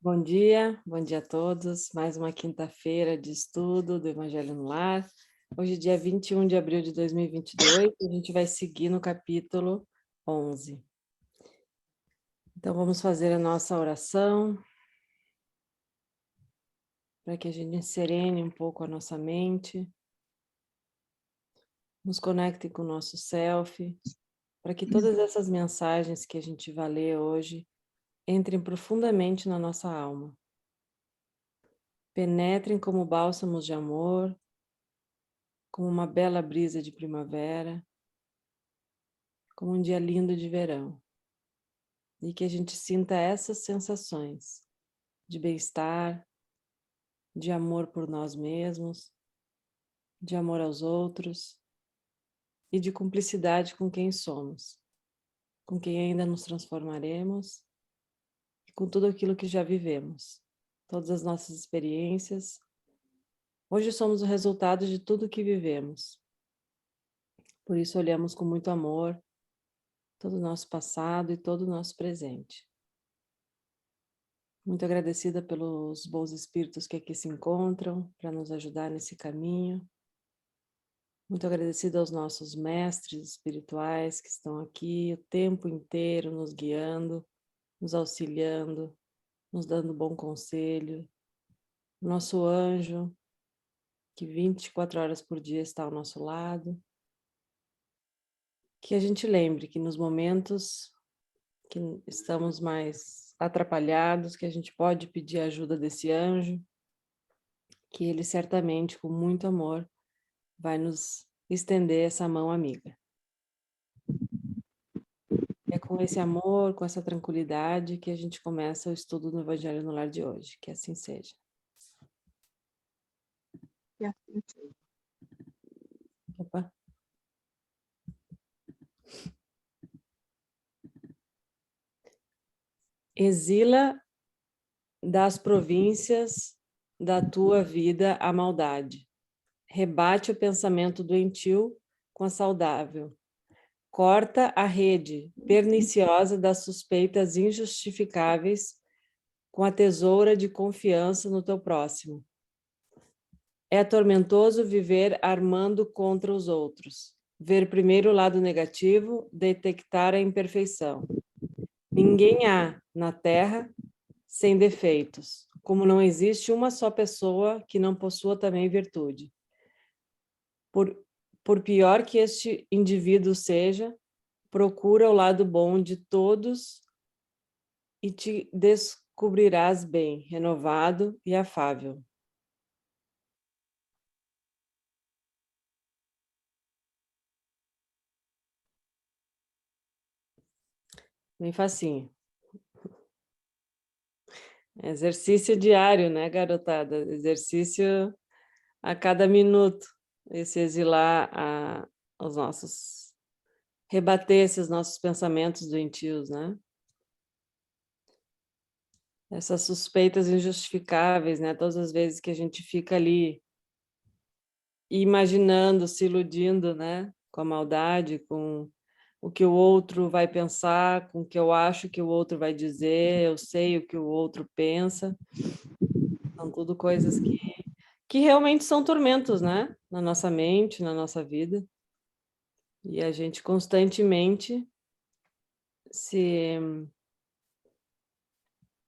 Bom dia a todos. Mais uma quinta-feira de estudo do Evangelho no Lar. Hoje, dia 21 de abril de 2022, a gente vai seguir no capítulo 11. Então, vamos fazer a nossa oração para que a gente serene um pouco a nossa mente, nos conecte com o nosso self, para que todas essas mensagens que a gente vai ler hoje entrem profundamente na nossa alma. Penetrem como bálsamos de amor, como uma bela brisa de primavera, como um dia lindo de verão. E que a gente sinta essas sensações de bem-estar, de amor por nós mesmos, de amor aos outros e de cumplicidade com quem somos, com quem ainda nos transformaremos e com tudo aquilo que já vivemos, todas as nossas experiências. Hoje somos o resultado de tudo que vivemos. Por isso olhamos com muito amor todo o nosso passado e todo o nosso presente. Muito agradecida pelos bons espíritos que aqui se encontram para nos ajudar nesse caminho. Muito agradecida aos nossos mestres espirituais que estão aqui o tempo inteiro nos guiando, nos auxiliando, nos dando bom conselho. Nosso anjo, que 24 horas por dia está ao nosso lado. Que a gente lembre que nos momentos que estamos mais atrapalhados, que a gente pode pedir a ajuda desse anjo, que ele certamente, com muito amor, vai nos estender essa mão amiga. É com esse amor, com essa tranquilidade que a gente começa o estudo do Evangelho no Lar de hoje. Que assim seja. Que assim seja. Opa. Exila das províncias da tua vida a maldade. Rebate o pensamento doentio com a saudável. Corta a rede perniciosa das suspeitas injustificáveis com a tesoura de confiança no teu próximo. É tormentoso viver armando contra os outros. Ver primeiro o lado negativo, detectar a imperfeição. Ninguém há na Terra sem defeitos, como não existe uma só pessoa que não possua também virtude. Por pior que este indivíduo seja, procura o lado bom de todos e te descobrirás bem, renovado e afável. Bem facinho. Exercício diário, né, garotada? Exercício a cada minuto. Esse exilar os nossos... rebater esses nossos pensamentos doentios, né? Essas suspeitas injustificáveis, né? Todas as vezes que a gente fica ali imaginando, se iludindo, né? Com a maldade, com o que o outro vai pensar, com o que eu acho que o outro vai dizer, eu sei o que o outro pensa. São tudo coisas que realmente são tormentos, né? Na nossa mente, na nossa vida. E a gente constantemente se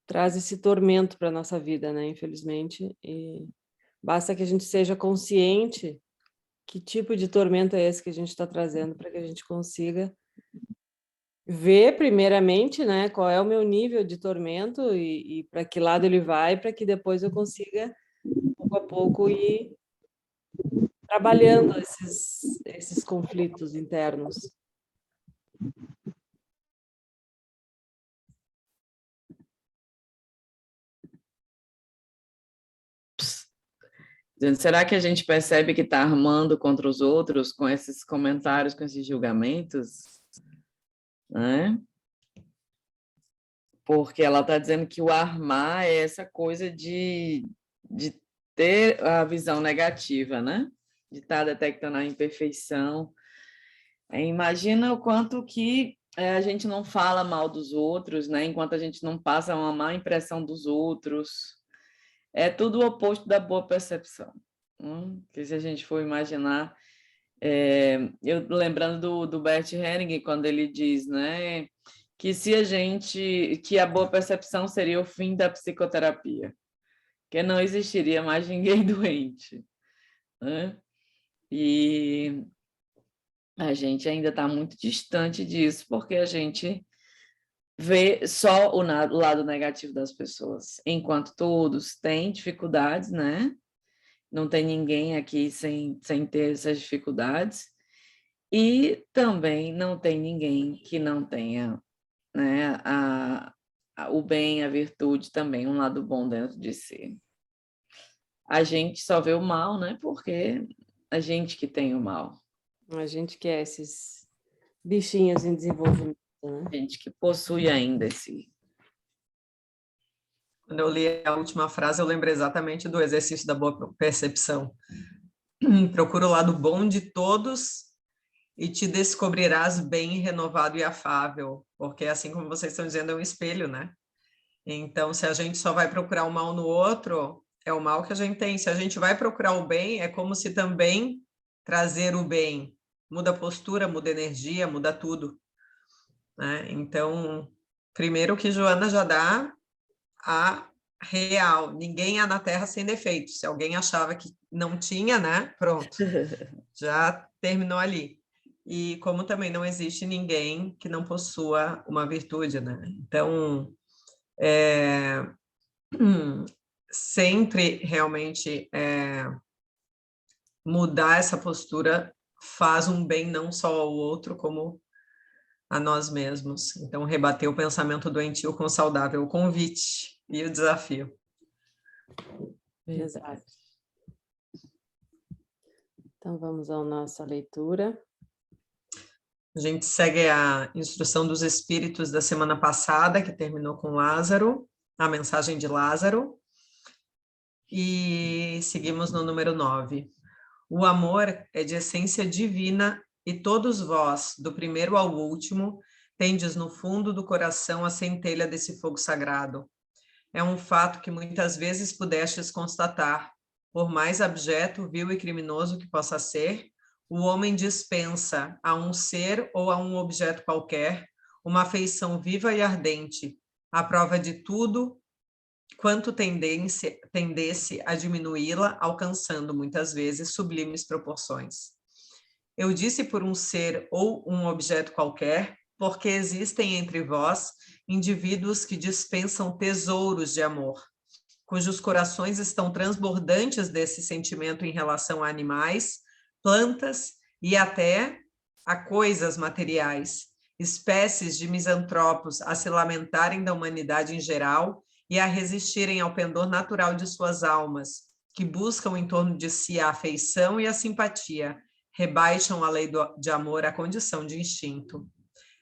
traz esse tormento para a nossa vida, né? Infelizmente. E basta que a gente seja consciente que tipo de tormento é esse que a gente está trazendo para que a gente consiga ver primeiramente, né, qual é o meu nível de tormento e para que lado ele vai, para que depois eu consiga, pouco a pouco, ir trabalhando esses conflitos internos. Será que a gente percebe que está armando contra os outros com esses comentários, com esses julgamentos? Né? Porque ela está dizendo que o armar é essa coisa de ter a visão negativa, né? De estar detectando a imperfeição. Imagina o quanto que a gente não fala mal dos outros, né? Enquanto a gente não passa uma má impressão dos outros. É tudo o oposto da boa percepção. Que se a gente for imaginar, eu lembrando do Bert Hellinger, quando ele diz, né, que a boa percepção seria o fim da psicoterapia, que não existiria mais ninguém doente, né? E a gente ainda está muito distante disso, porque a gente vê só o lado negativo das pessoas, enquanto todos têm dificuldades, né? Não tem ninguém aqui sem ter essas dificuldades, e também não tem ninguém que não tenha, né, o bem, a virtude também, um lado bom dentro de si. A gente só vê o mal, né? Porque a gente que tem o mal. A gente que é esses bichinhos em desenvolvimento, né? A gente que possui ainda esse... Quando eu li a última frase, eu lembro exatamente do exercício da boa percepção. Procura o lado bom de todos e te descobrirás bem renovado e afável, porque assim como vocês estão dizendo, é um espelho, né? Então, se a gente só vai procurar o mal no outro, é o mal que a gente tem. Se a gente vai procurar o bem, é como se também trazer o bem muda a postura, muda a energia, muda tudo, né? Então, primeiro que Joana já dá a real, ninguém há na Terra sem defeito. Se alguém achava que não tinha, né? Pronto, já terminou ali. E como também não existe ninguém que não possua uma virtude, né? Então, sempre realmente mudar essa postura faz um bem não só ao outro, como a nós mesmos. Então, rebater o pensamento doentio com o saudável, o convite e o desafio. Exato. Então, vamos à nossa leitura. A gente segue a instrução dos espíritos da semana passada, que terminou com Lázaro, a mensagem de Lázaro, e seguimos no número 9. O amor é de essência divina e todos vós, do primeiro ao último, tendes no fundo do coração a centelha desse fogo sagrado. É um fato que muitas vezes pudestes constatar, por mais abjeto, vil e criminoso que possa ser, o homem dispensa a um ser ou a um objeto qualquer uma afeição viva e ardente, à prova de tudo quanto tendesse a diminuí-la, alcançando, muitas vezes, sublimes proporções. Eu disse por um ser ou um objeto qualquer, porque existem entre vós indivíduos que dispensam tesouros de amor, cujos corações estão transbordantes desse sentimento em relação a animais, plantas e até a coisas materiais, espécies de misantropos a se lamentarem da humanidade em geral e a resistirem ao pendor natural de suas almas, que buscam em torno de si a afeição e a simpatia, rebaixam a lei de amor à condição de instinto.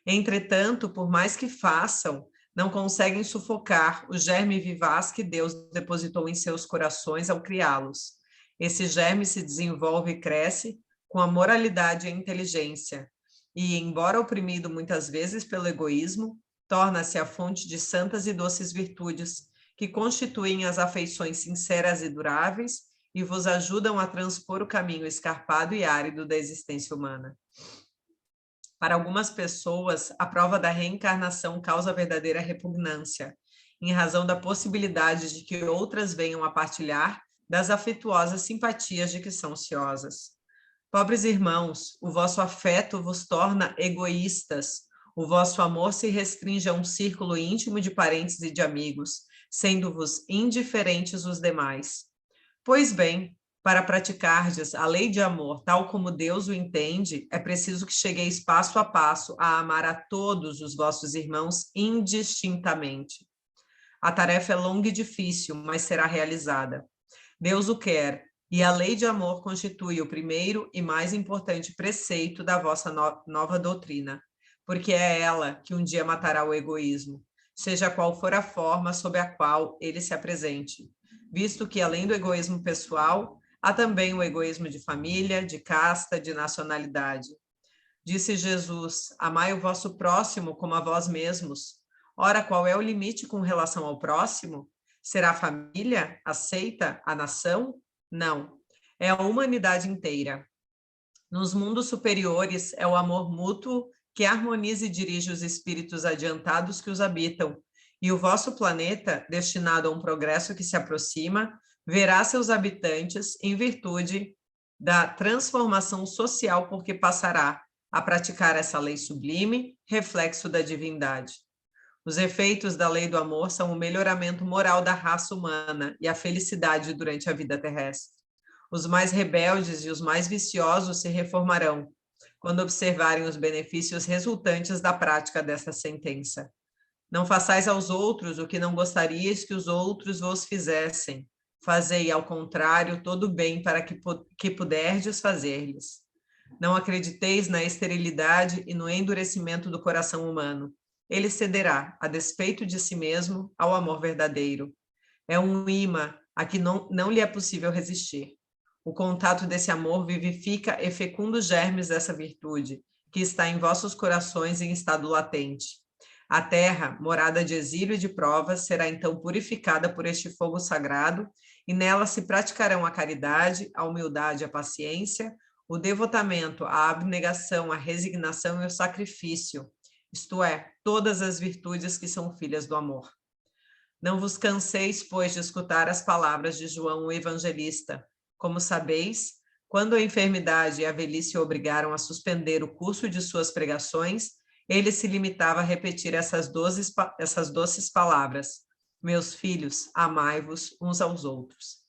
Entretanto, por mais que façam, não conseguem sufocar o germe vivaz que Deus depositou em seus corações ao criá-los. Esse germe se desenvolve e cresce com a moralidade e a inteligência, e, embora oprimido muitas vezes pelo egoísmo, torna-se a fonte de santas e doces virtudes, que constituem as afeições sinceras e duráveis e vos ajudam a transpor o caminho escarpado e árido da existência humana. Para algumas pessoas, a prova da reencarnação causa verdadeira repugnância, em razão da possibilidade de que outras venham a partilhar das afetuosas simpatias de que são ciosas. Pobres irmãos, o vosso afeto vos torna egoístas, o vosso amor se restringe a um círculo íntimo de parentes e de amigos, sendo-vos indiferentes os demais. Pois bem, para praticardes a lei de amor tal como Deus o entende, é preciso que chegueis passo a passo a amar a todos os vossos irmãos indistintamente. A tarefa é longa e difícil, mas será realizada. Deus o quer, e a lei de amor constitui o primeiro e mais importante preceito da vossa nova doutrina, porque é ela que um dia matará o egoísmo, seja qual for a forma sob a qual ele se apresente, visto que, além do egoísmo pessoal, há também o egoísmo de família, de casta, de nacionalidade. Disse Jesus: amai o vosso próximo como a vós mesmos. Ora, qual é o limite com relação ao próximo? Será a família? A seita? A nação? Não. É a humanidade inteira. Nos mundos superiores, é o amor mútuo que harmoniza e dirige os espíritos adiantados que os habitam. E o vosso planeta, destinado a um progresso que se aproxima, verá seus habitantes em virtude da transformação social por que passará a praticar essa lei sublime, reflexo da divindade. Os efeitos da lei do amor são o melhoramento moral da raça humana e a felicidade durante a vida terrestre. Os mais rebeldes e os mais viciosos se reformarão quando observarem os benefícios resultantes da prática dessa sentença. Não façais aos outros o que não gostarias que os outros vos fizessem. Fazei, ao contrário, todo o bem para que puderdes fazer-lhes. Não acrediteis na esterilidade e no endurecimento do coração humano. Ele cederá, a despeito de si mesmo, ao amor verdadeiro. É um imã a que não lhe é possível resistir. O contato desse amor vivifica e fecunda os germes dessa virtude, que está em vossos corações em estado latente. A terra, morada de exílio e de provas, será então purificada por este fogo sagrado, e nela se praticarão a caridade, a humildade, a paciência, o devotamento, a abnegação, a resignação e o sacrifício, isto é, todas as virtudes que são filhas do amor. Não vos canseis, pois, de escutar as palavras de João o Evangelista. Como sabeis, quando a enfermidade e a velhice o obrigaram a suspender o curso de suas pregações, ele se limitava a repetir essas doces palavras: meus filhos, amai-vos uns aos outros.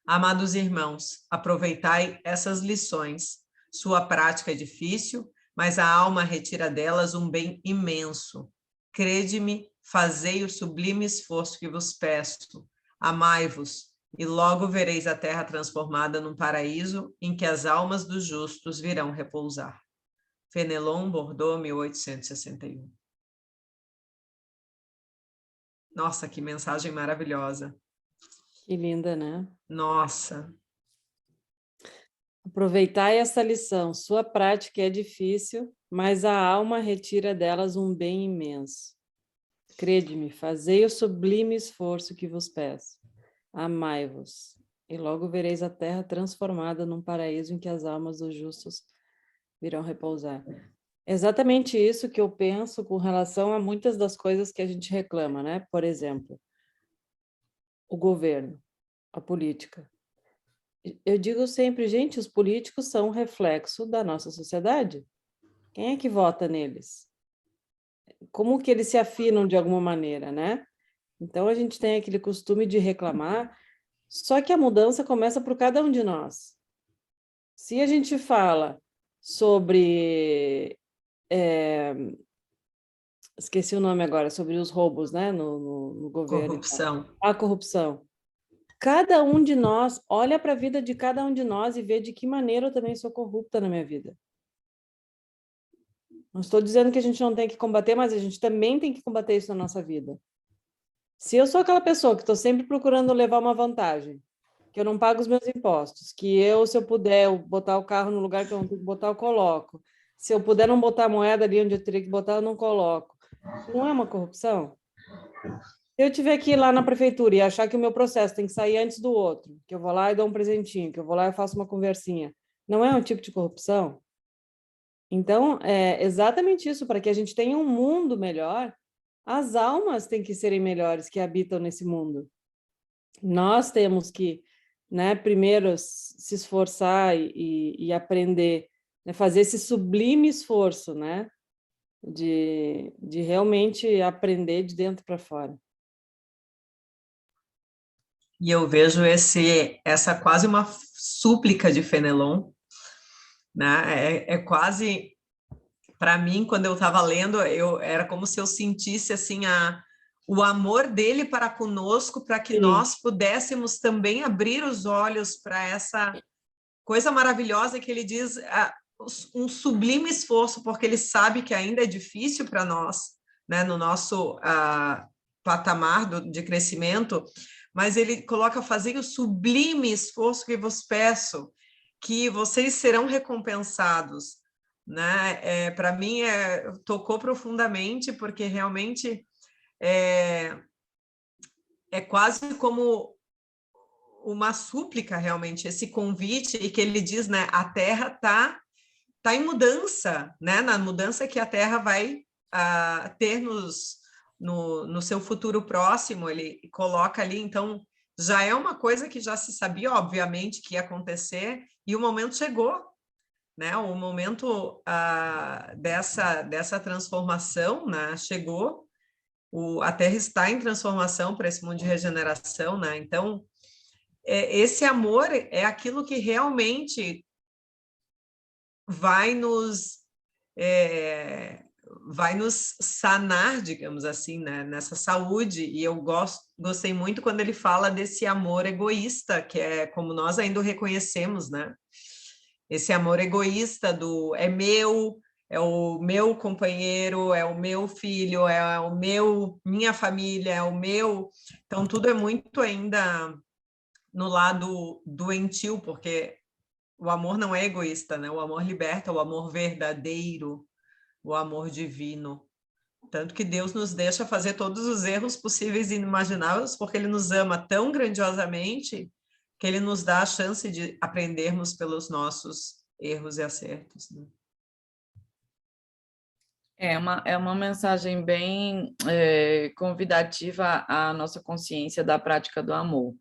Amados irmãos, aproveitai essas lições. Sua prática é difícil, mas a alma retira delas um bem imenso. Crede-me, fazei o sublime esforço que vos peço. Amai-vos, e logo vereis a terra transformada num paraíso em que as almas dos justos virão repousar. Fenelon, Bordeaux, 1861. Nossa, que mensagem maravilhosa. Que linda, né? Nossa. Aproveitai essa lição. Sua prática é difícil, mas a alma retira delas um bem imenso. Crede-me, fazei o sublime esforço que vos peço. Amai-vos, e logo vereis a terra transformada num paraíso em que as almas dos justos virão repousar. É exatamente isso que eu penso com relação a muitas das coisas que a gente reclama, né? Por exemplo, o governo, a política. Eu digo sempre, gente, os políticos são um reflexo da nossa sociedade. Quem é que vota neles? Como que eles se afinam de alguma maneira, né? Então, a gente tem aquele costume de reclamar, só que a mudança começa por cada um de nós. Se a gente fala sobre... esqueci o nome agora, sobre os roubos, né, no governo. Corrupção. A corrupção. Cada um de nós, olha para a vida de cada um de nós e vê de que maneira eu também sou corrupta na minha vida. Não estou dizendo que a gente não tem que combater, mas a gente também tem que combater isso na nossa vida. Se eu sou aquela pessoa que estou sempre procurando levar uma vantagem, que eu não pago os meus impostos, que eu, se eu puder botar o carro no lugar que eu não tenho que botar, eu coloco. Se eu puder não botar a moeda ali onde eu teria que botar, eu não coloco. Não é uma corrupção? Se eu tiver que ir lá na prefeitura e achar que o meu processo tem que sair antes do outro, que eu vou lá e dou um presentinho, que eu vou lá e faço uma conversinha, não é um tipo de corrupção? Então, é exatamente isso, para que a gente tenha um mundo melhor, as almas têm que serem melhores que habitam nesse mundo. Nós temos que, né, primeiro se esforçar e aprender, né, fazer esse sublime esforço, né, de realmente aprender de dentro para fora. E eu vejo essa quase uma súplica de Fenelon, né? É quase, para mim, quando eu estava lendo, era como se eu sentisse assim o amor dele para conosco, para que Sim. nós pudéssemos também abrir os olhos para essa coisa maravilhosa que ele diz, um sublime esforço, porque ele sabe que ainda é difícil para nós, né, no nosso patamar de crescimento, mas ele coloca: fazer o sublime esforço que vos peço, que vocês serão recompensados. né? Para mim, tocou profundamente, porque realmente é quase como uma súplica, realmente, esse convite, e que ele diz, né, a Terra tá em mudança, né? Na mudança que a Terra vai ter no seu futuro próximo, ele coloca ali, então já é uma coisa que já se sabia, obviamente, que ia acontecer, e o momento chegou, né? O momento dessa transformação, né? Chegou, a Terra está em transformação para esse mundo de regeneração, né? Então, esse amor é aquilo que realmente vai nos sanar, digamos assim, né? Nessa saúde. E eu gostei muito quando ele fala desse amor egoísta, que é como nós ainda o reconhecemos, né? Esse amor egoísta do é o meu companheiro, é o meu filho, minha família, é o meu. Então, tudo é muito ainda no lado doentio, porque o amor não é egoísta, né? O amor liberta, o amor verdadeiro, o amor divino. Tanto que Deus nos deixa fazer todos os erros possíveis e inimagináveis, porque Ele nos ama tão grandiosamente que Ele nos dá a chance de aprendermos pelos nossos erros e acertos, né? É uma mensagem bem convidativa à nossa consciência da prática do amor,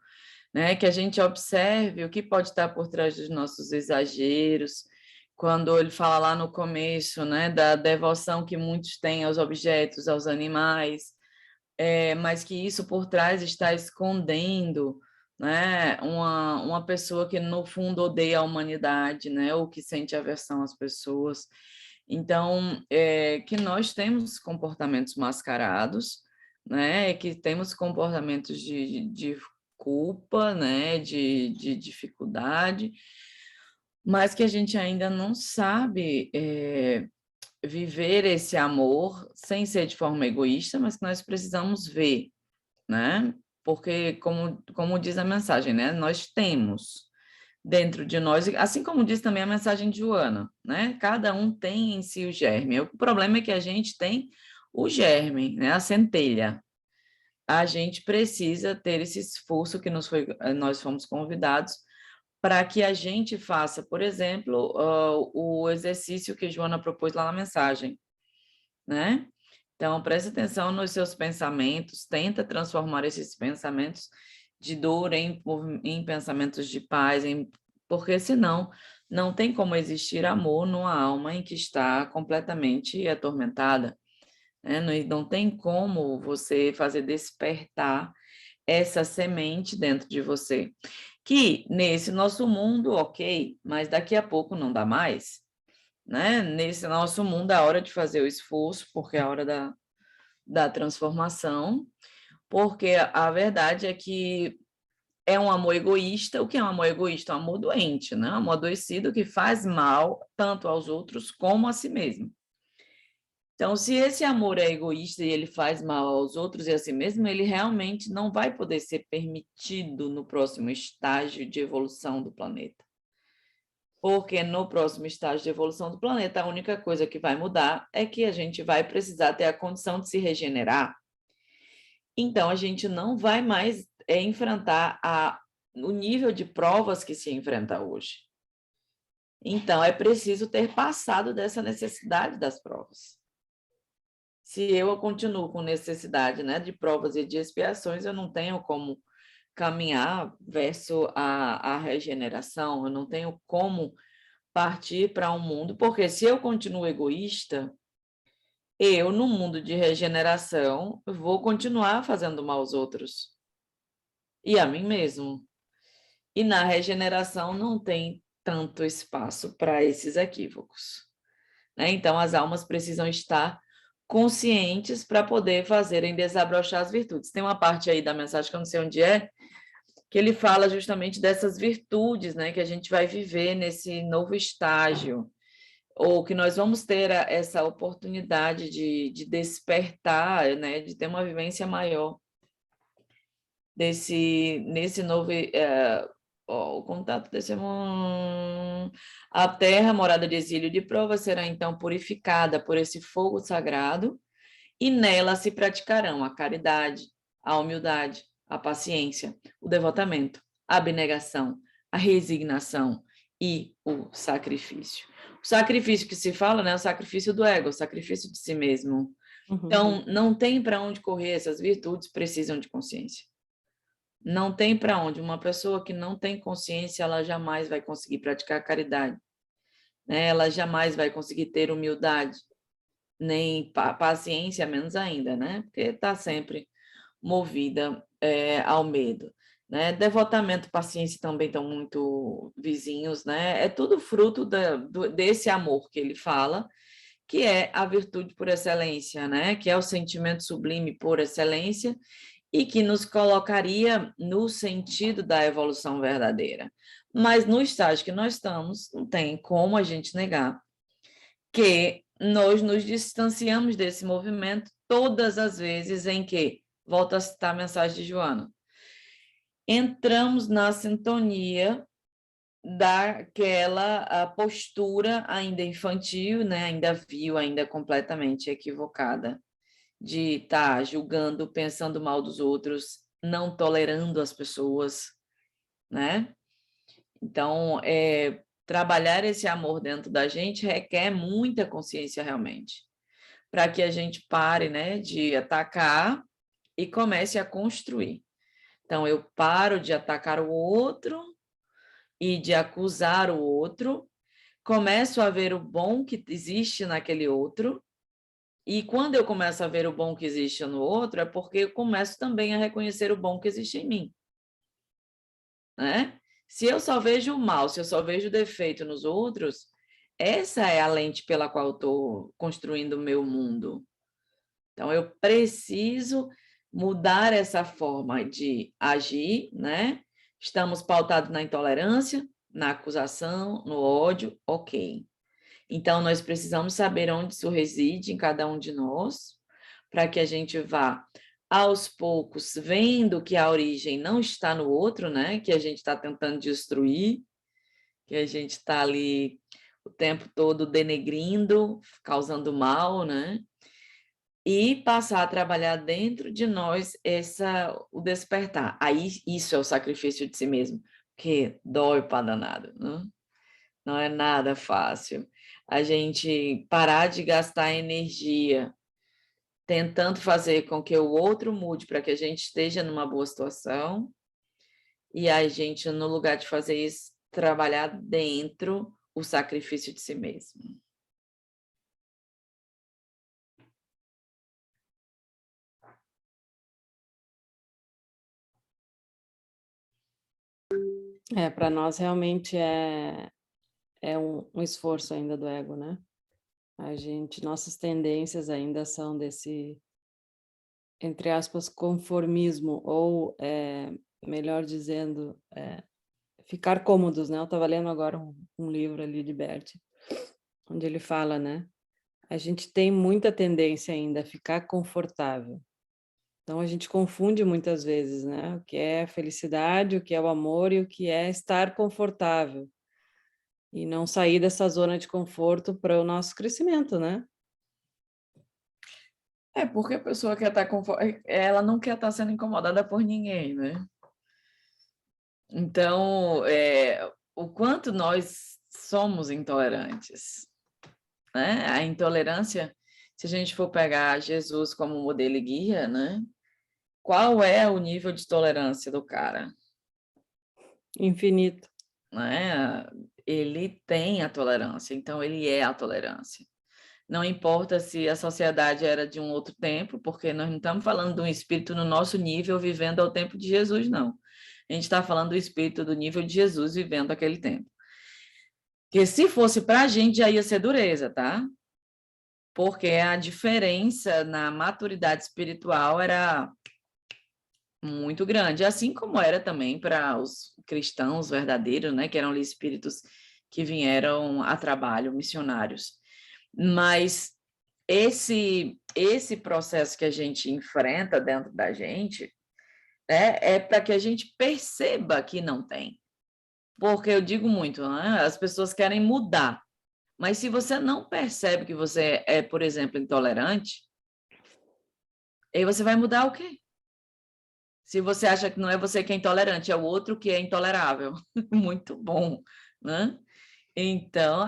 né? Que a gente observe o que pode estar por trás dos nossos exageros, quando ele fala lá no começo, né, da devoção que muitos têm aos objetos, aos animais, mas que isso por trás está escondendo, né, uma pessoa que no fundo odeia a humanidade, né, ou que sente aversão às pessoas. Então, que nós temos comportamentos mascarados, né, que temos comportamentos de culpa, né, de dificuldade, mas que a gente ainda não sabe viver esse amor sem ser de forma egoísta, mas que nós precisamos ver, né? Porque, como diz a mensagem, né, nós temos dentro de nós, assim como diz também a mensagem de Joana, né? Cada um tem em si o germe. O problema é que a gente tem o germe, né? A centelha. A gente precisa ter esse esforço que nós fomos convidados para que a gente faça, por exemplo, o exercício que Joana propôs lá na mensagem, né? Então, preste atenção nos seus pensamentos, tenta transformar esses pensamentos de dor em pensamentos de paz, porque senão não tem como existir amor numa alma em que está completamente atormentada, né? Não tem como você fazer despertar essa semente dentro de você, que nesse nosso mundo, ok, mas daqui a pouco não dá mais, né? Nesse nosso mundo, é a hora de fazer o esforço, porque é a hora da transformação, porque a verdade é que é um amor egoísta. O que é um amor egoísta? Um amor doente, né? Um amor adoecido que faz mal tanto aos outros como a si mesmo. Então, se esse amor é egoísta e ele faz mal aos outros e a si mesmo, ele realmente não vai poder ser permitido no próximo estágio de evolução do planeta. Porque no próximo estágio de evolução do planeta, a única coisa que vai mudar é que a gente vai precisar ter a condição de se regenerar. Então, a gente não vai mais enfrentar o nível de provas que se enfrenta hoje. Então, é preciso ter passado dessa necessidade das provas. Se eu continuo com necessidade, né, de provas e de expiações, eu não tenho como caminhar verso a regeneração, eu não tenho como partir para um mundo, porque se eu continuo egoísta, eu, no mundo de regeneração, vou continuar fazendo mal aos outros e a mim mesmo. E na regeneração não tem tanto espaço para esses equívocos, né? Então, as almas precisam estar conscientes para poder fazerem desabrochar as virtudes. Tem uma parte aí da mensagem, que eu não sei onde é, que ele fala justamente dessas virtudes, né, que a gente vai viver nesse novo estágio, ou que nós vamos ter essa oportunidade de despertar, né, de ter uma vivência maior nesse novo o contato desse amor... A terra, morada de exílio e de prova, será então purificada por esse fogo sagrado, e nela se praticarão a caridade, a humildade, a paciência, o devotamento, a abnegação, a resignação e o sacrifício. O sacrifício que se fala, né, é o sacrifício do ego, o sacrifício de si mesmo. Então, não tem para onde correr, essas virtudes precisam de consciência. Não tem para onde. Uma pessoa que não tem consciência, ela jamais vai conseguir praticar a caridade, né? Ela jamais vai conseguir ter humildade, nem paciência, menos ainda, né? Porque está sempre movida ao medo, né? Devotamento, paciência também estão muito vizinhos, né? É tudo fruto desse amor que ele fala, que é a virtude por excelência, né? Que é o sentimento sublime por excelência e que nos colocaria no sentido da evolução verdadeira. Mas no estágio que nós estamos, não tem como a gente negar que nós nos distanciamos desse movimento todas as vezes em que, volto a citar a mensagem de Joana, entramos na sintonia daquela postura ainda infantil, né, ainda vil, ainda completamente equivocada, de estar julgando, pensando mal dos outros, não tolerando as pessoas, né? Então, trabalhar esse amor dentro da gente requer muita consciência realmente, para que a gente pare, né, de atacar e comece a construir. Então, eu paro de atacar o outro e de acusar o outro, começo a ver o bom que existe naquele outro, e quando eu começo a ver o bom que existe no outro, é porque eu começo também a reconhecer o bom que existe em mim, né? Se eu só vejo o mal, se eu só vejo o defeito nos outros, essa é a lente pela qual eu estou construindo o meu mundo. Então, eu preciso mudar essa forma de agir, né? Estamos pautados na intolerância, na acusação, no ódio, ok. Então, nós precisamos saber onde isso reside em cada um de nós, para que a gente vá, aos poucos, vendo que a origem não está no outro, né? Que a gente está tentando destruir, que a gente está ali o tempo todo denegrindo, causando mal, né? E passar a trabalhar dentro de nós o despertar. Aí, isso é o sacrifício de si mesmo, que dói para danado, né? Não é nada fácil. A gente parar de gastar energia tentando fazer com que o outro mude para que a gente esteja numa boa situação, e a gente, no lugar de fazer isso, trabalhar dentro o sacrifício de si mesmo. Para nós realmente é um esforço ainda do ego, né? Nossas tendências ainda são desse, entre aspas, conformismo, ou, melhor dizendo, ficar cômodos, né? Eu estava lendo agora um livro ali de Bert, onde ele fala, né? A gente tem muita tendência ainda a ficar confortável. Então, a gente confunde muitas vezes, né? O que é felicidade, o que é o amor e o que é estar confortável. E não sair dessa zona de conforto para o nosso crescimento, né? Porque a pessoa quer estar ela não quer estar sendo incomodada por ninguém, né? Então, o quanto nós somos intolerantes, né? A intolerância, se a gente for pegar Jesus como modelo e guia, né? Qual é o nível de tolerância do cara? Infinito. Né? Ele tem a tolerância, então ele é a tolerância. Não importa se a sociedade era de um outro tempo, porque nós não estamos falando de um espírito no nosso nível vivendo ao tempo de Jesus, não. A gente está falando do espírito do nível de Jesus vivendo aquele tempo. Porque se fosse para a gente, já ia ser dureza, tá? Porque a diferença na maturidade espiritual era muito grande, assim como era também para os cristãos verdadeiros, né? Que eram ali espíritos que vieram a trabalho, missionários. Mas esse processo que a gente enfrenta dentro da gente é para que a gente perceba que não tem. Porque eu digo muito, né? As pessoas querem mudar, mas se você não percebe que você é, por exemplo, intolerante, aí você vai mudar o quê? Se você acha que não é você que é intolerante, é o outro que é intolerável. Muito bom, né? Então,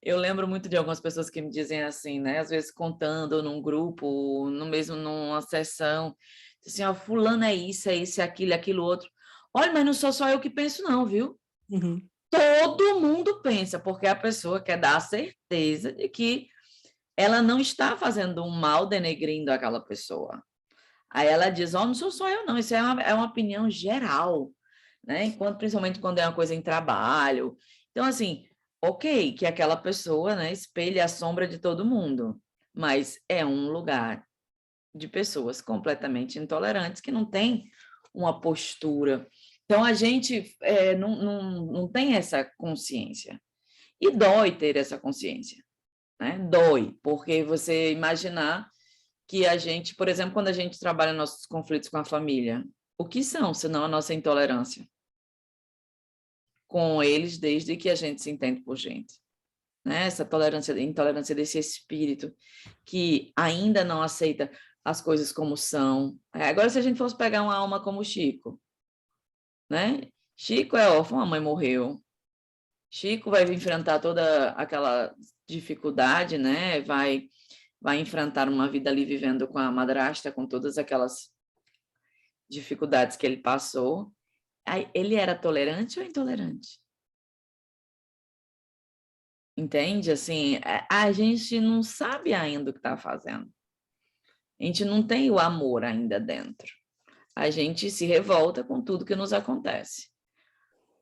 eu lembro muito de algumas pessoas que me dizem assim, né? Às vezes contando num grupo, no mesmo numa sessão, assim, ó, fulano é isso, é aquilo outro. Olha, mas não sou só eu que penso, não, viu? Uhum. Todo mundo pensa, porque a pessoa quer dar a certeza de que ela não está fazendo um mal denegrindo aquela pessoa. Aí ela diz, ó, não sou só eu, não, isso é uma opinião geral, né? Enquanto, principalmente quando é uma coisa em trabalho. Então, assim, ok, que aquela pessoa, né, espelha a sombra de todo mundo, mas é um lugar de pessoas completamente intolerantes que não tem uma postura. Então, a gente não tem essa consciência. E dói ter essa consciência, né? Dói, porque você imaginar que a gente, por exemplo, quando a gente trabalha nossos conflitos com a família, o que são, senão a nossa intolerância com eles desde que a gente se entende por gente, né? Essa intolerância desse espírito que ainda não aceita as coisas como são. Agora, se a gente fosse pegar uma alma como Chico, né? Chico é órfão, a mãe morreu. Chico vai enfrentar toda aquela dificuldade, né? Vai enfrentar uma vida ali vivendo com a madrasta, com todas aquelas dificuldades que ele passou. Ele era tolerante ou intolerante? Entende? Assim, a gente não sabe ainda o que está fazendo. A gente não tem o amor ainda dentro. A gente se revolta com tudo que nos acontece.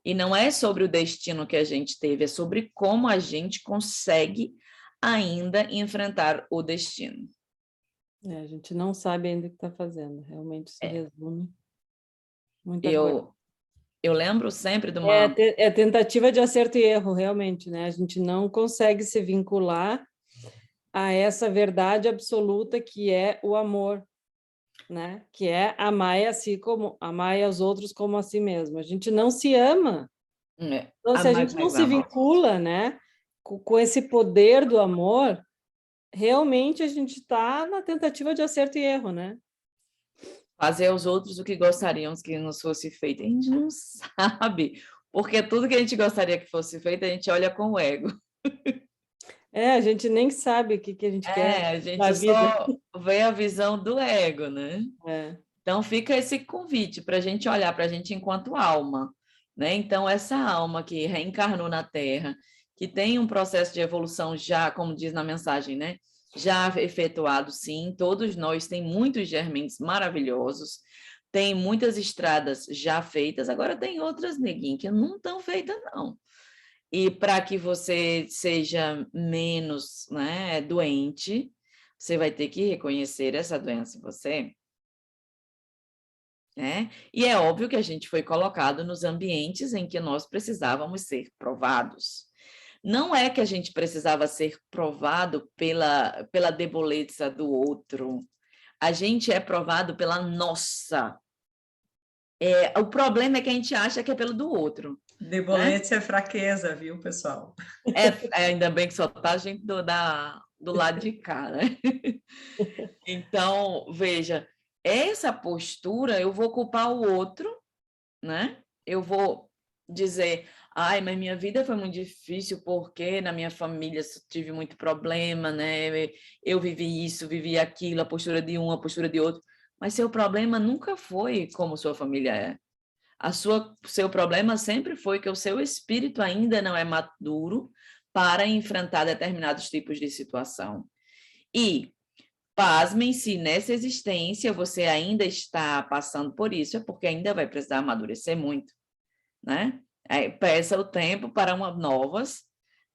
E não é sobre o destino que a gente teve, é sobre como a gente consegue ainda enfrentar o destino. A gente não sabe ainda o que está fazendo, realmente se resume muita coisa. Eu lembro sempre de uma... É tentativa de acerto e erro, realmente, né? A gente não consegue se vincular a essa verdade absoluta que é o amor, né? Que é amar a si como amar aos outros como a si mesmo. A gente não se ama. Então, se a gente não se vincula, né, com esse poder do amor, realmente a gente está na tentativa de acerto e erro, né? Fazer aos outros o que gostaríamos que nos fosse feito. A gente não sabe, porque tudo que a gente gostaria que fosse feito, a gente olha com o ego. A gente nem sabe o que a gente quer A da gente vida. só vê a visão do ego, né? Então fica esse convite para a gente olhar para a gente enquanto alma, né? Então essa alma que reencarnou na Terra, que tem um processo de evolução já, como diz na mensagem, né? Já efetuado, sim. Todos nós tem muitos germentes maravilhosos, tem muitas estradas já feitas. Agora tem outras, neguinho, que não estão feitas não. E para que você seja menos, né, doente, você vai ter que reconhecer essa doença em você. Né? E é óbvio que a gente foi colocado nos ambientes em que nós precisávamos ser provados. Não é que a gente precisava ser provado pela deboleza do outro. A gente é provado pela nossa. O problema é que a gente acha que é pelo do outro. Deboleza é fraqueza, viu, pessoal? Ainda bem que só tá a gente do lado de cá, né? Então, veja, essa postura, eu vou culpar o outro, né? Eu vou dizer, ai, mas minha vida foi muito difícil porque na minha família tive muito problema, né? Eu vivi isso, vivi aquilo, a postura de um, a postura de outro. Mas seu problema nunca foi como sua família é. Seu problema sempre foi que o seu espírito ainda não é maduro para enfrentar determinados tipos de situação. E pasmem, se nessa existência você ainda está passando por isso, é porque ainda vai precisar amadurecer muito, né? Peça o tempo para novas,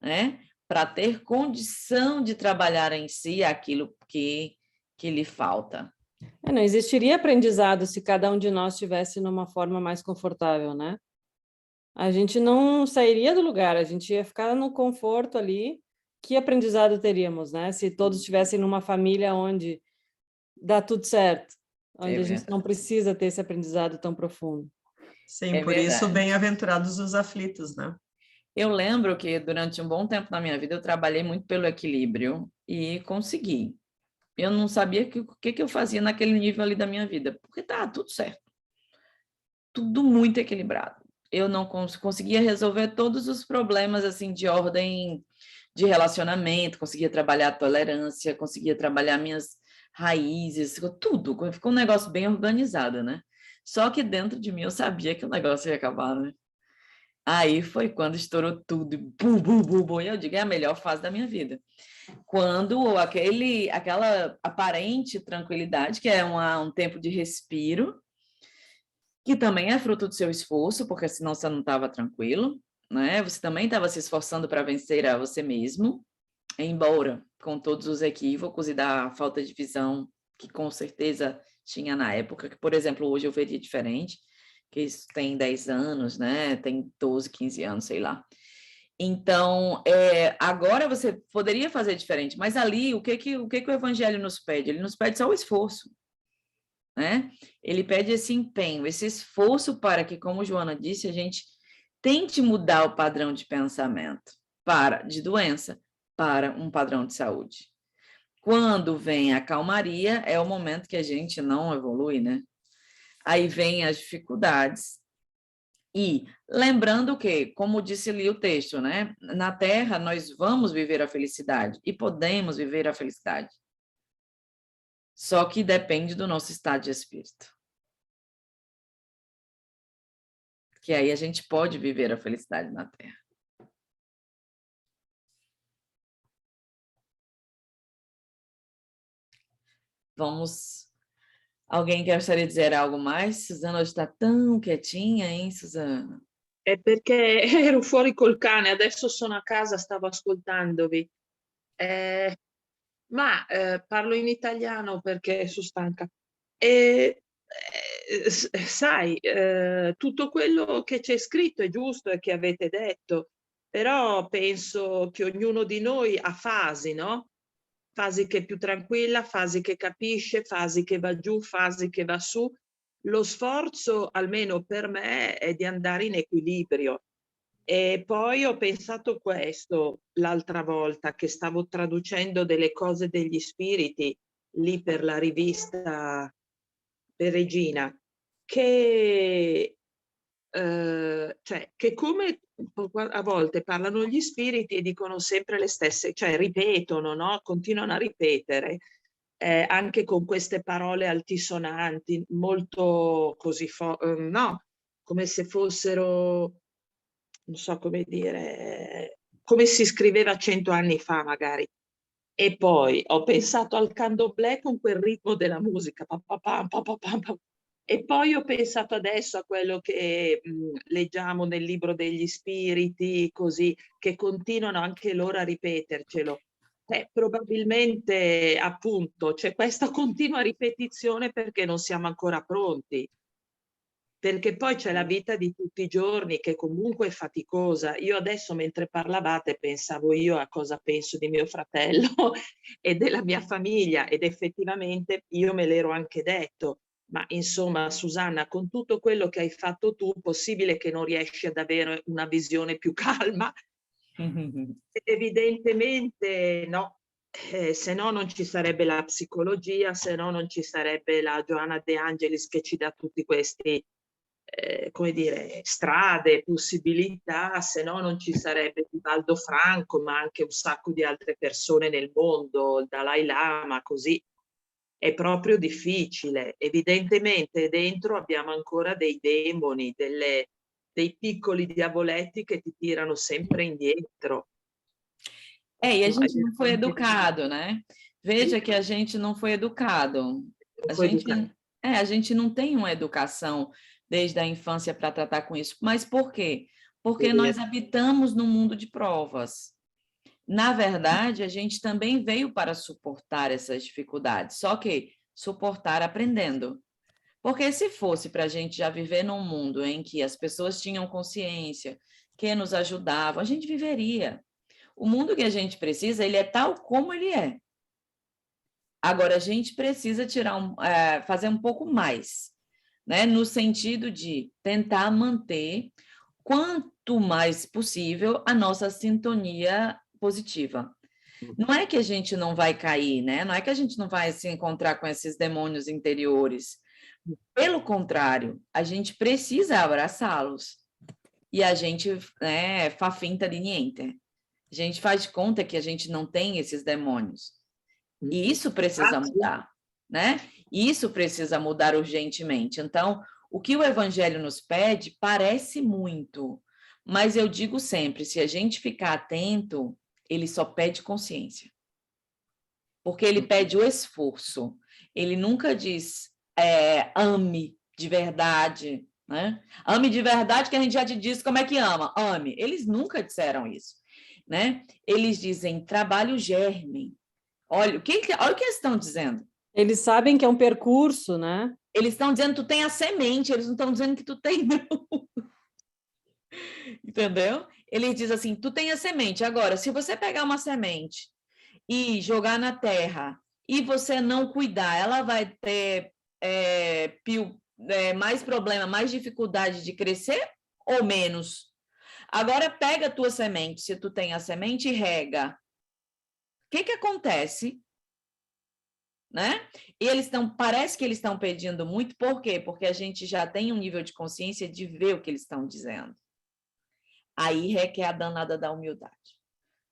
né? Para ter condição de trabalhar em si aquilo que lhe falta. Não existiria aprendizado se cada um de nós estivesse numa forma mais confortável, né? A gente não sairia do lugar, a gente ia ficar no conforto ali. Que aprendizado teríamos, né? Se todos estivessem numa família onde dá tudo certo, onde a gente não precisa ter esse aprendizado tão profundo. Sim, É por isso verdade. bem-aventurados os aflitos, né? Eu lembro que durante um bom tempo na minha vida eu trabalhei muito pelo equilíbrio e consegui. Eu não sabia o que eu fazia naquele nível ali da minha vida, porque tá tudo certo. Tudo muito equilibrado. Eu não conseguia resolver todos os problemas assim de ordem de relacionamento, conseguia trabalhar a tolerância, conseguia trabalhar minhas raízes, tudo. Ficou um negócio bem organizado, né? Só que dentro de mim eu sabia que o negócio ia acabar, né? Aí foi quando estourou tudo, bum, bum, bum, bum, e eu digo, é a melhor fase da minha vida. Quando aquela aparente tranquilidade, que é um tempo de respiro, que também é fruto do seu esforço, porque senão você não estava tranquilo, né? Você também estava se esforçando para vencer a você mesmo, embora com todos os equívocos e da falta de visão que com certeza tinha na época, que, por exemplo, hoje eu veria diferente, que isso tem 10 anos, né? Tem 12, 15 anos, sei lá. Então, agora você poderia fazer diferente, mas ali, o que o Evangelho nos pede? Ele nos pede só o esforço, né? Ele pede esse empenho, esse esforço para que, como Joana disse, a gente tente mudar o padrão de pensamento de doença para um padrão de saúde. Quando vem a calmaria, é o momento que a gente não evolui, né? Aí vem as dificuldades. E lembrando que, como disse ali o texto, né? Na Terra nós vamos viver a felicidade e podemos viver a felicidade. Só que depende do nosso estado de espírito. Que aí a gente pode viver a felicidade na Terra. Vamos. Alguém gostaria de dizer algo mais? Suzana hoje está tão quietinha, hein, Suzana? È perché ero fuori col cane, adesso sono a casa, stavo ascoltandovi. Parlo in italiano perché sono stanca. Sai, tutto quello che c'è scritto è giusto e che avete detto, però penso che ognuno di noi ha fasi, no? Fasi che è più tranquilla, fasi che capisce, fasi che va giù, fasi che va su. Lo sforzo, almeno per me, è di andare in equilibrio. E poi ho pensato questo l'altra volta che stavo traducendo delle cose degli spiriti lì per la rivista Peregina, che che come a volte parlano gli spiriti e dicono sempre le stesse, cioè ripetono, no? Continuano a ripetere, anche con queste parole altisonanti, molto così, no? Come se fossero, non so come dire, come si scriveva 100 anni fa magari. E poi ho pensato al candomblé con quel ritmo della musica, pa, pa, pam, pa, pa, pam, pam. E poi ho pensato adesso a quello che leggiamo nel libro degli spiriti, così, che continuano anche loro a ripetercelo. Probabilmente, appunto, c'è questa continua ripetizione perché non siamo ancora pronti. Perché poi c'è la vita di tutti i giorni che comunque è faticosa. Io adesso, mentre parlavate, pensavo io a cosa penso di mio fratello e della mia famiglia, ed effettivamente io me l'ero anche detto. Ma insomma, Susanna, con tutto quello che hai fatto tu, possibile che non riesci ad avere una visione più calma? Evidentemente no. Se no non ci sarebbe la psicologia, se no non ci sarebbe la Joanna De Angelis che ci dà tutti questi come dire, strade, possibilità, se no non ci sarebbe Vivaldo Franco, ma anche un sacco di altre persone nel mondo, il Dalai Lama, così. È proprio difficile. Evidentemente dentro abbiamo ancora dei demoni, dei piccoli diavoletti che ti tirano sempre indietro. E a gente não foi educado, né? Veja que a gente não foi educado. A gente não tem uma educação desde a infância para tratar com isso. Mas por quê? Porque nós habitamos num mundo de provas. Na verdade, a gente também veio para suportar essas dificuldades, só que suportar aprendendo. Porque se fosse para a gente já viver num mundo em que as pessoas tinham consciência, que nos ajudavam, a gente viveria. O mundo que a gente precisa, ele é tal como ele é. Agora, a gente precisa fazer um pouco mais. né? No sentido de tentar manter, quanto mais possível, a nossa sintonia positiva. Não é que a gente não vai cair, né? Não é que a gente não vai se encontrar com esses demônios interiores. Pelo contrário, a gente precisa abraçá-los. E a gente, né, fa finta di niente. A gente faz de conta que a gente não tem esses demônios. E isso precisa mudar, né? Isso precisa mudar urgentemente. Então, o que o Evangelho nos pede parece muito, mas eu digo sempre, se a gente ficar atento, ele só pede consciência. Porque ele pede o esforço. Ele nunca diz ame de verdade, né? Ame de verdade, que a gente já te disse como é que ama. Ame. Eles nunca disseram isso, né? Eles dizem trabalhe o germe. Olha o que eles estão dizendo. Eles sabem que é um percurso, né? Eles estão dizendo que tu tem a semente, eles não estão dizendo que tu tem, não. Entendeu? Ele diz assim, tu tem a semente. Agora, se você pegar uma semente e jogar na terra e você não cuidar, ela vai ter mais problema, mais dificuldade de crescer ou menos? Agora, pega a tua semente, se tu tem a semente, e rega. O que acontece? Né? E parece que eles estão pedindo muito, por quê? Porque a gente já tem um nível de consciência de ver o que eles estão dizendo. Aí requer a danada da humildade.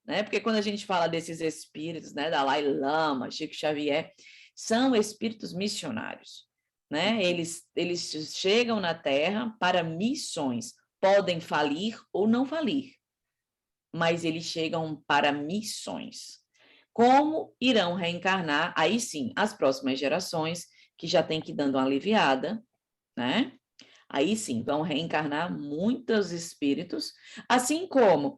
Né? Porque quando a gente fala desses espíritos, né, Dalai Lama, Chico Xavier, são espíritos missionários. Né? Eles chegam na Terra para missões. Podem falir ou não falir, mas eles chegam para missões. Como irão reencarnar, aí sim, as próximas gerações, que já tem que ir dando uma aliviada, né? Aí sim, vão reencarnar muitos espíritos, assim como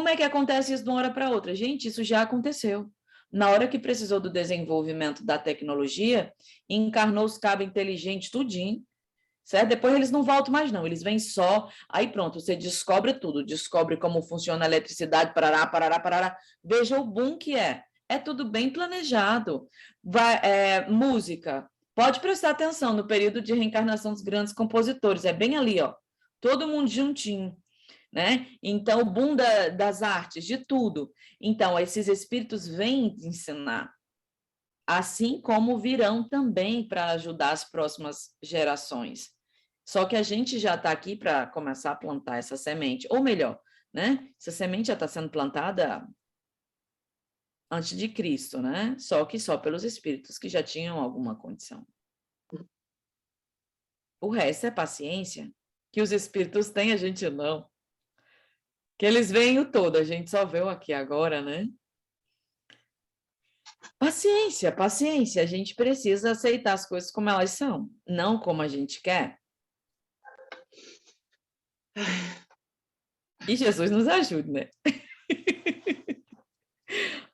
é que acontece isso de uma hora para outra? Gente, isso já aconteceu. Na hora que precisou do desenvolvimento da tecnologia, encarnou os cabos inteligentes, tudinho, certo? Depois eles não voltam mais, não. Eles vêm só, aí pronto, você descobre tudo, descobre como funciona a eletricidade, parará, parará, parará. Veja o boom que é. É tudo bem planejado. Música. Pode prestar atenção no período de reencarnação dos grandes compositores. É bem ali, ó. Todo mundo juntinho, né? Então, o boom das artes, de tudo. Então, esses espíritos vêm ensinar. Assim como virão também para ajudar as próximas gerações. Só que a gente já está aqui para começar a plantar essa semente. Ou melhor, né? Essa semente já está sendo plantada antes de Cristo, né? Só pelos espíritos que já tinham alguma condição. O resto é paciência, que os espíritos têm, a gente não. Que eles veem o todo, a gente só vê o aqui agora, né? Paciência, paciência. A gente precisa aceitar as coisas como elas são, não como a gente quer. E Jesus nos ajude, né?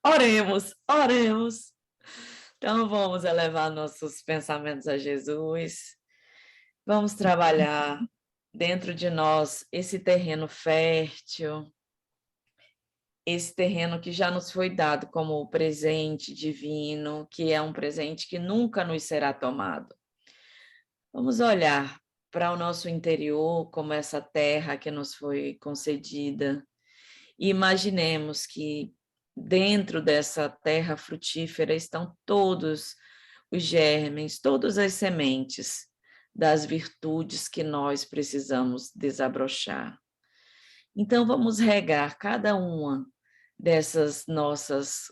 Oremos, oremos. Então, vamos elevar nossos pensamentos a Jesus. Vamos trabalhar dentro de nós esse terreno fértil, esse terreno que já nos foi dado como presente divino, que é um presente que nunca nos será tomado. Vamos olhar para o nosso interior como essa terra que nos foi concedida e imaginemos que dentro dessa terra frutífera estão todos os germes, todas as sementes das virtudes que nós precisamos desabrochar. Então, vamos regar cada uma dessas nossas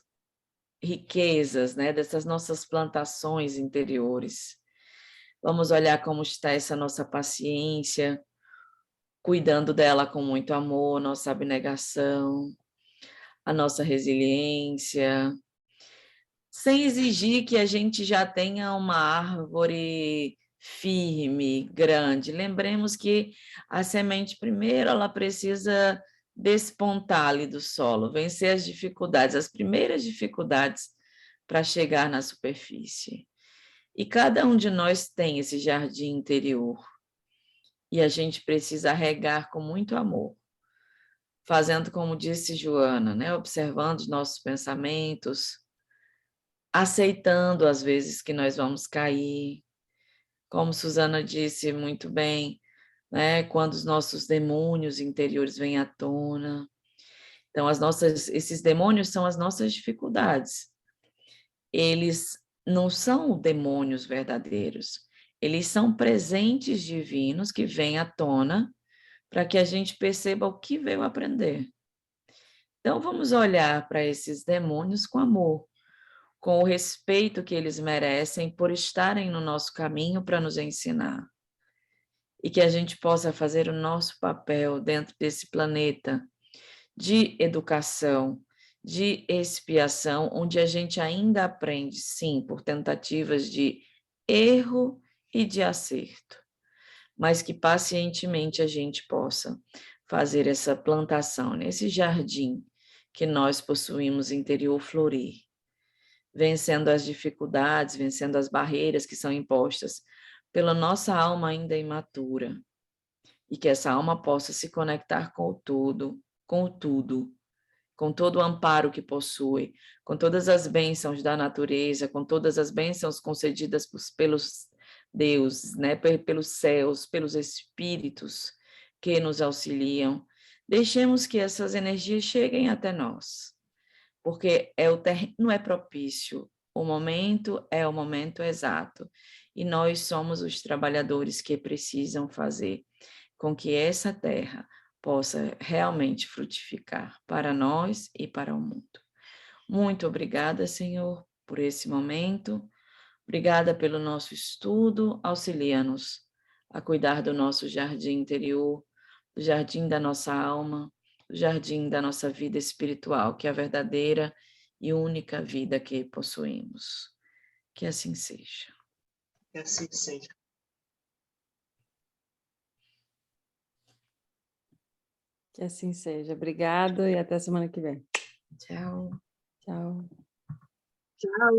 riquezas, né? Dessas nossas plantações interiores. Vamos olhar como está essa nossa paciência, cuidando dela com muito amor, nossa abnegação, a nossa resiliência, sem exigir que a gente já tenha uma árvore firme, grande. Lembremos que a semente, primeiro, ela precisa despontar ali do solo, vencer as dificuldades, as primeiras dificuldades para chegar na superfície. E cada um de nós tem esse jardim interior. E a gente precisa regar com muito amor, fazendo como disse Joana, né? Observando os nossos pensamentos, aceitando às vezes que nós vamos cair, como Suzana disse muito bem, né? Quando os nossos demônios interiores vêm à tona. Então, esses demônios são as nossas dificuldades. Eles não são demônios verdadeiros. Eles são presentes divinos que vêm à tona para que a gente perceba o que veio aprender. Então, vamos olhar para esses demônios com amor, com o respeito que eles merecem por estarem no nosso caminho para nos ensinar. E que a gente possa fazer o nosso papel dentro desse planeta de educação, de expiação, onde a gente ainda aprende, sim, por tentativas de erro e de acerto, mas que pacientemente a gente possa fazer essa plantação nesse jardim que nós possuímos interior florir, vencendo as dificuldades, vencendo as barreiras que são impostas pela nossa alma ainda imatura, e que essa alma possa se conectar com o todo, com todo o amparo que possui, com todas as bênçãos da natureza, com todas as bênçãos concedidas pelos deuses, né, pelos céus, pelos espíritos que nos auxiliam. Deixemos que essas energias cheguem até nós, porque o terreno é propício, o momento é o momento exato, e nós somos os trabalhadores que precisam fazer com que essa terra possa realmente frutificar para nós e para o mundo. Muito obrigada, Senhor, por esse momento. Obrigada pelo nosso estudo. Auxilia-nos a cuidar do nosso jardim interior, do jardim da nossa alma, do jardim da nossa vida espiritual, que é a verdadeira e única vida que possuímos. Que assim seja. Que assim seja. Que assim seja. Obrigado e até semana que vem. Tchau. Tchau. Ciao.